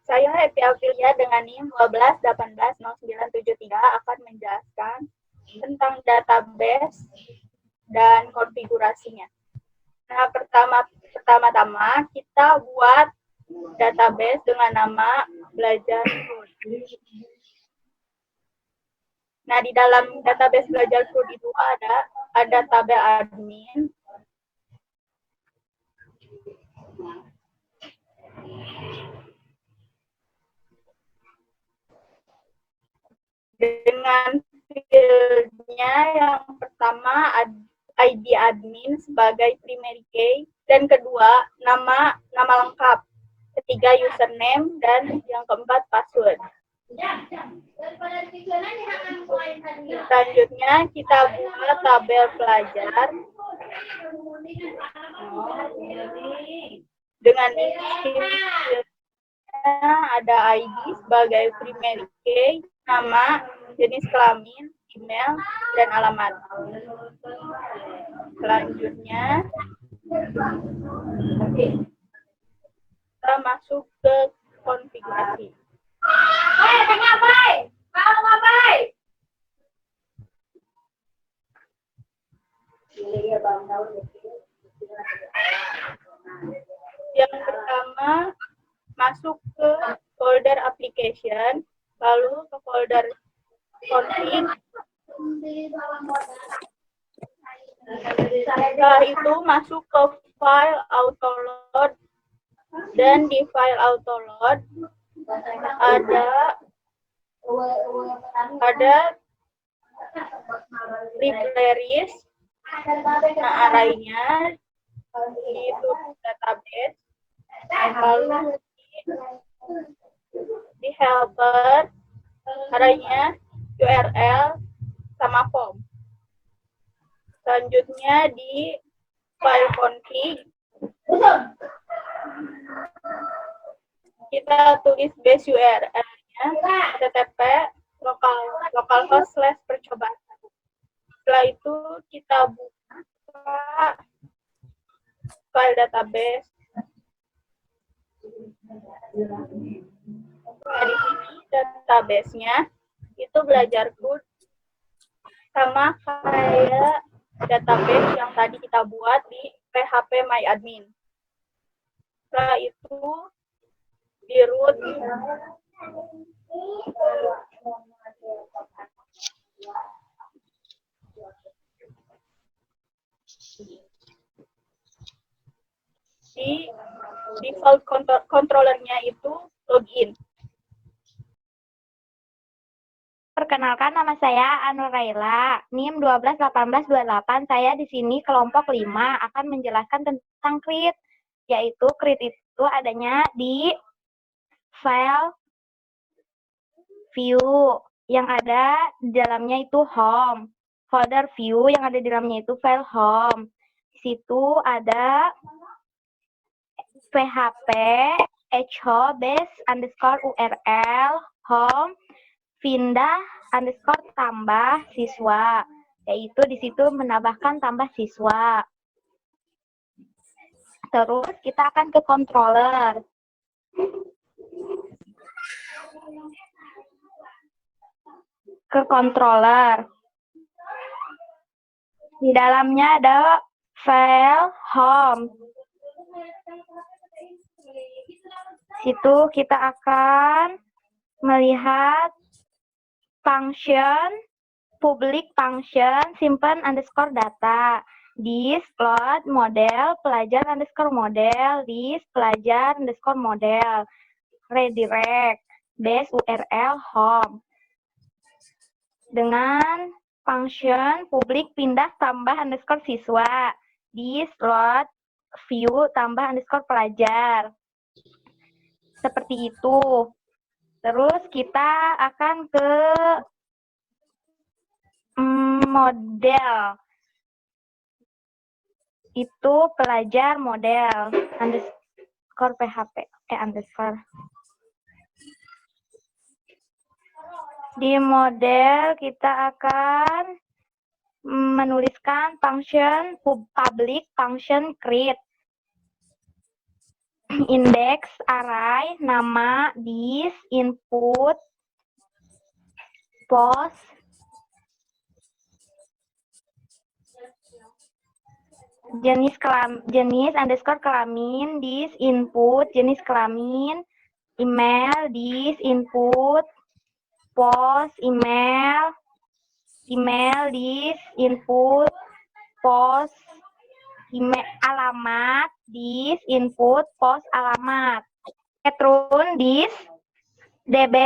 Saya Happy Aprilia dengan NIM 12180973 akan menjelaskan tentang database dan konfigurasinya. Nah, pertama-tama kita buat database dengan nama belajar Food. Nah, di dalam database belajar Food itu ada tabel admin, dengan fieldnya yang pertama ID admin sebagai primary key, dan kedua nama lengkap, ketiga username, dan yang keempat password. Selanjutnya kita buat tabel pelajar dengan isi ada ID sebagai primary key, nama, jenis kelamin, email, dan alamat. Selanjutnya kita masuk ke konfigurasi. Yang pertama, masuk ke folder application, lalu ke folder config. Setelah itu masuk ke file autoload, dan di file autoload ada libraries, nah arraynya itu database, lalu di helper arraynya URL sama form. Selanjutnya di file config kita tulis base URL-nya http localhost/percobaan. Setelah itu kita buka file database. Nah, di sini database-nya itu belajar Food sama kayak database yang tadi kita buat di phpMyAdmin. Setelah itu di root di default controllernya itu login. Perkenalkan, nama saya Anur Raila, NIM 121828. Saya di sini kelompok 5 akan menjelaskan tentang create, yaitu create itu adanya di file view yang ada di dalamnya itu home, folder view yang ada di dalamnya itu file home. Di situ ada php echo base underscore url home pindah underscore tambah siswa, yaitu di situ menambahkan tambah siswa. Terus kita akan ke controller. Ke controller. Di dalamnya ada file home. Situ kita akan melihat function, public function, simpan underscore data, dis plot model, pelajar underscore model, dis pelajar underscore model, redirect, base URL home. Dengan function public pindah tambah underscore siswa, dis plot view tambah underscore pelajar. Seperti itu. Terus kita akan ke model. Itu pelajar model underscore php underscore. Di model kita akan menuliskan function public function create. index, array, nama, dis, input, post, jenis underscore kelamin, dis, input, jenis kelamin, email, dis, input, post, email, dis, input, post, email, alamat, dis, input, post, alamat. Petrun, dis, db,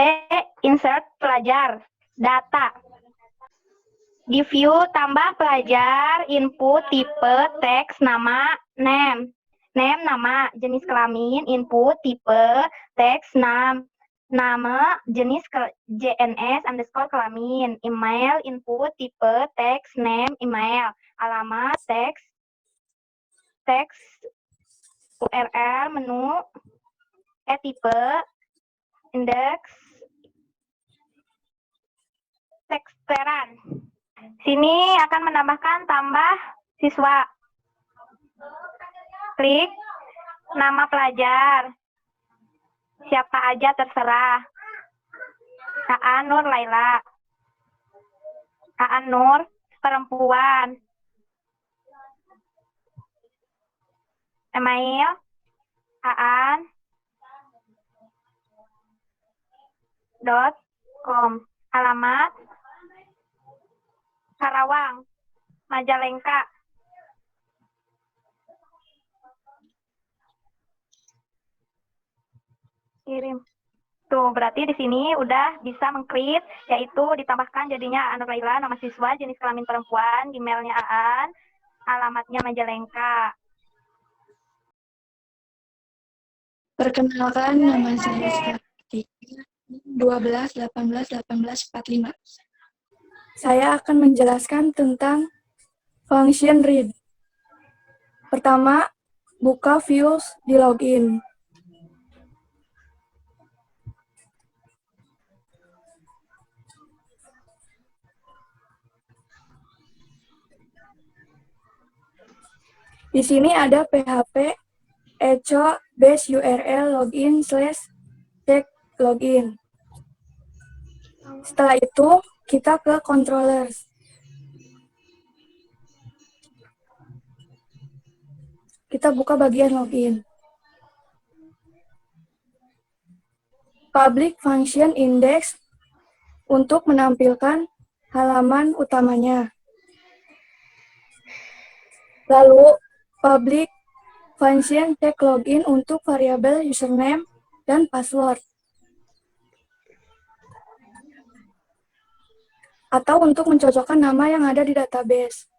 insert, pelajar, data. Di view tambah pelajar, input, tipe, teks, nama, name. Name, nama, jenis kelamin, input, tipe, teks, nama, jenis JNS underscore kelamin, email, input, tipe, teks, name, email, alamat, teks, URL, menu, tipe, indeks, teksteran. Sini akan menambahkan tambah siswa. Klik nama pelajar. Siapa aja terserah. Aan Nur Laila. Aan Nur perempuan. Email aan.com. Alamat Karawang, Majalengka. Kirim. Tuh, berarti di sini udah bisa meng-create, yaitu ditambahkan jadinya Aan Nuraila, nama siswa, jenis kelamin perempuan, emailnya Aan, alamatnya Majalengka. Perkenalkan, nama saya Sartika, 12 18 18 45. Saya akan menjelaskan tentang function read. Pertama, buka views di login. Di sini ada PHP echo base URL login / check login. Setelah itu, kita ke controllers. Kita buka bagian login. Public function index untuk menampilkan halaman utamanya. Lalu, public function check login untuk variabel username dan password. Atau untuk mencocokkan nama yang ada di database.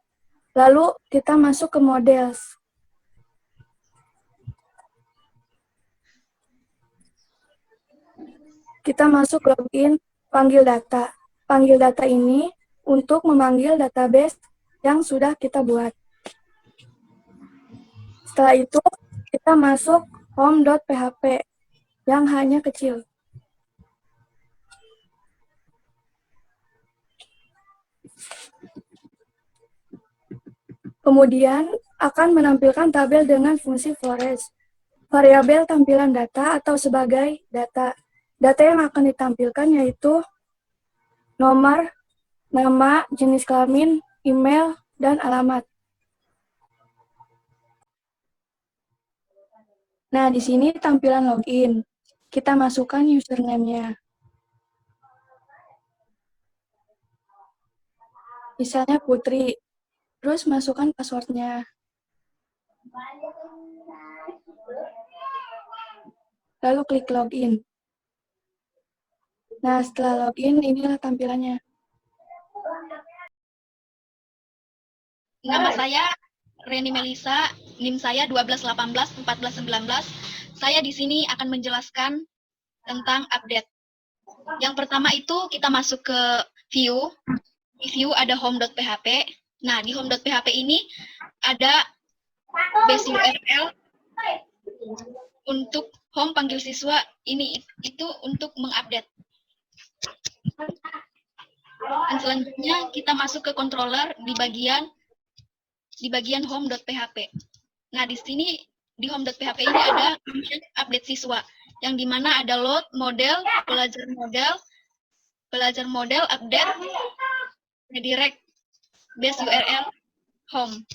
Lalu, kita masuk ke models. Kita masuk login, panggil data. Panggil data ini untuk memanggil database yang sudah kita buat. Setelah itu, kita masuk home.php yang hanya kecil. Kemudian, akan menampilkan tabel dengan fungsi forest. Variabel tampilan data atau sebagai data. Data yang akan ditampilkan yaitu nomor, nama, jenis kelamin, email, dan alamat. Nah, di sini tampilan login. Kita masukkan username-nya. Misalnya Putri. Terus masukkan password-nya. Lalu klik login. Nah, setelah login, inilah tampilannya. Nama saya Reni Melisa, NIM saya 1218 1419. Saya di sini akan menjelaskan tentang update. Yang pertama itu kita masuk ke view. Di view ada home.php. Nah, di home.php ini ada base URL untuk home panggil siswa. Ini itu untuk mengupdate. Dan selanjutnya kita masuk ke controller di bagian home.php. Nah, di sini di home.php ini ada function update siswa, yang dimana ada load, model, pelajar model, update, redirect, base URL, home.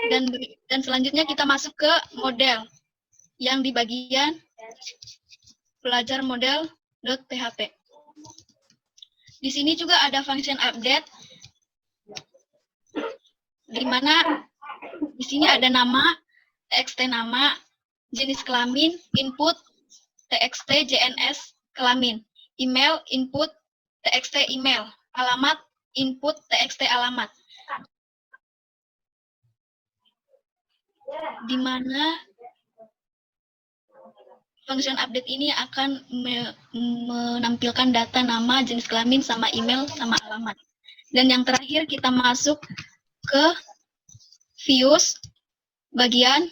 Dan selanjutnya kita masuk ke model, yang di bagian pelajar model.php. Di sini juga ada function update, di mana di sini ada nama, txt nama, jenis kelamin, input, txt JNS kelamin, email, input, txt email, alamat, input, txt alamat. Di mana function update ini akan menampilkan data nama, jenis kelamin, sama email, sama alamat. Dan yang terakhir kita masuk ke views bagian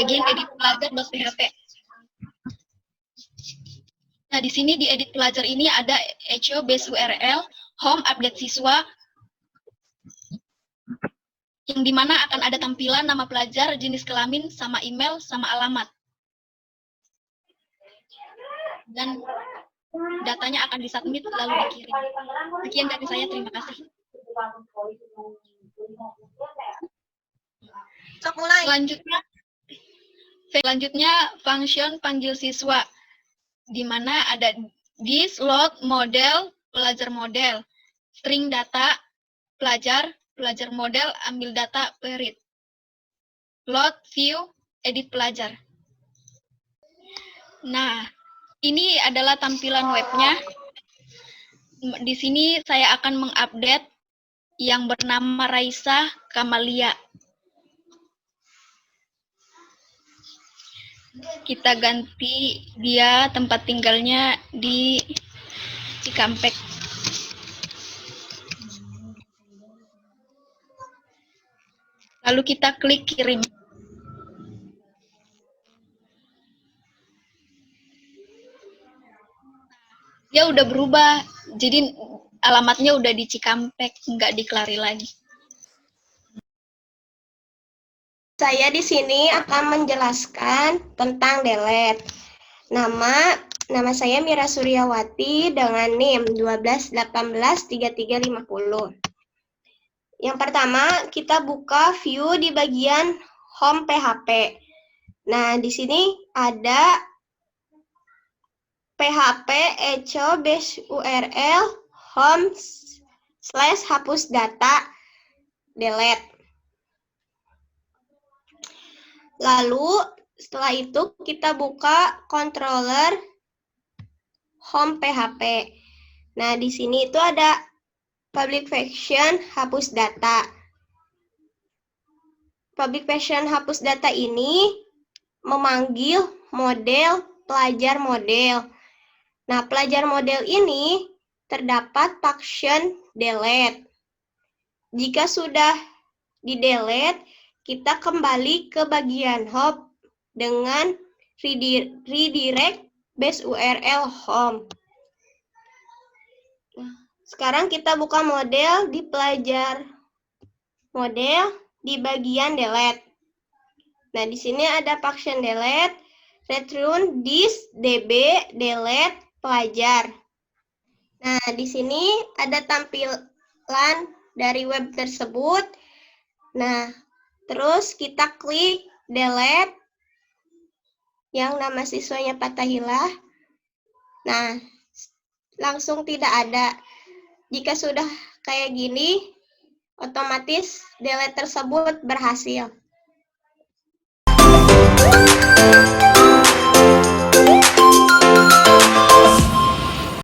edit pelajar.php. Nah, di sini di edit pelajar ini ada echo base URL, home update siswa, yang dimana akan ada tampilan nama pelajar, jenis kelamin, sama email, sama alamat. Dan datanya akan disubmit lalu dikirim. Sekian dari saya, terima kasih. Selanjutnya function panggil siswa, di mana ada this, load, model, pelajar model, string data, pelajar model, ambil data, perit, load, view, edit pelajar. Nah, ini adalah tampilan webnya. Di sini saya akan mengupdate yang bernama Raisa Kamalia. Kita ganti dia tempat tinggalnya di Cikampek. Lalu kita klik kirim. Dia udah berubah, jadi alamatnya udah di Cikampek, nggak di Kelari lagi. Saya di sini akan menjelaskan tentang delete. Nama saya Mira Suryawati dengan NIM 12183350. Yang pertama, kita buka view di bagian home PHP. Nah, di sini ada PHP echo base URL home / hapus data delete. Lalu setelah itu kita buka controller home PHP. Nah, di sini itu ada public function hapus data. Public function hapus data ini memanggil model pelajar model. Nah, pelajar model ini terdapat function delete. Jika sudah di-delete, kita kembali ke bagian home dengan redirect base URL home. Sekarang kita buka model di pelajar model di bagian delete. Nah, di sini ada function delete, return this db delete pelajar. Nah, di sini ada tampilan dari web tersebut. Nah, terus kita klik delete yang nama siswanya Fathahilah. Nah, langsung tidak ada. Jika sudah kayak gini, otomatis delete tersebut berhasil.